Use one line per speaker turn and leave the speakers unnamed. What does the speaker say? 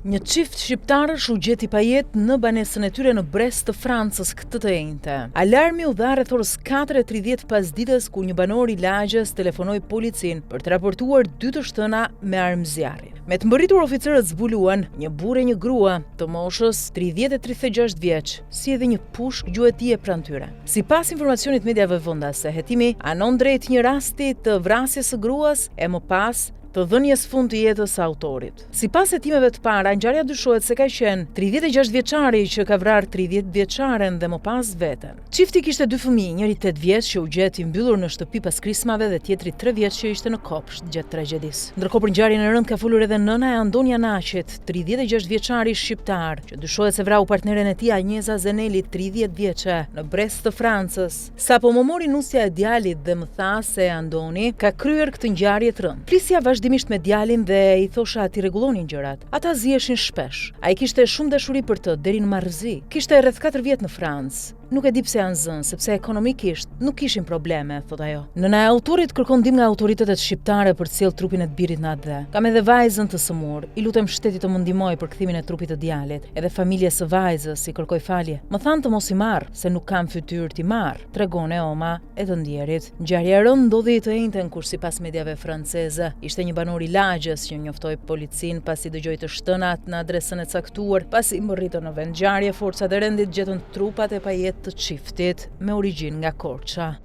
Një çift shqiptarësh u gjeti pa jetë në banesën e tyre në Brest të Francës këtë të njëjtë. Alarmi u dha rreth orës 4:30 pasdites kur një banor i lagjes telefonoi policin për të raportuar 2 të shtëna me armëzjarri. Me të mbërritur oficerët zbuluan një burrë e një grua të moshës 30 e 36 vjeç, si edhe një pushk gjuetie pranë tyre. Sipas informacionit mediave vendase, hetimi anon drejt një rasti të vrasjes së gruas e më pas të dhënjes fund të jetës së autorit. Sipas hetimeve të para, ngjarja dyshohet se ka qenë 36 vjeçari që ka vrarë 30 vjeçaren dhe më pas veten. Çifti kishte 2 fëmijë, njëri 8 vjeç që u gjeti mbyllur në shtëpi pas krismave dhe tjetri 3 vjeç që ishte në kopsht gjatë tragjedisë. Ndërkohë për ngjarjen e rëndë ka folur edhe nëna e Andonia Naqit, 36 vjeçari shqiptar, që dyshohet se vrau partneren e tij Anjeza Zeneli, 30 vjeçe, në Brest të Francës. Sapo më mori nusja e djalit dhe më tha se Andoni ka kryer këtë ngjarje të rëndë. Flisja vazhdimisht me djalin dhe i thosha ati rregullonin gjërat. Ata ziheshin shpesh. Ai kishte shumë dashuri për të deri në marrëzi. Kishte rreth 4 vjet në Francë. Nuk e di pse janë zënë, sepse ekonomikisht nuk kishin probleme, thot ajo. Nëna e autorit kërkon ndihmë nga autoritetet shqiptare për të sjellë trupin e të birit në atë. Kam edhe vajzën të sëmur. I lutem shtetit të më ndihmojë për kthimin e trupit të djalit. Edhe familjes së vajzës i kërkoj falje. Më thanë të mos i marr, se nuk kam fytyrë t'i marr, tregon Eoma e të ndjerit. Ngjarja e rëndë ndodhi të njëjtën kur sipas mediave franceze ishte një banor i lagjes që njoftoi policin pasi dëgjoi të shtënat në adresën e caktuar. Pasi mbërritën në vend ngjarje, forcat e rendit gjetën trupat e pajet të çiftit me origjinë nga Korça.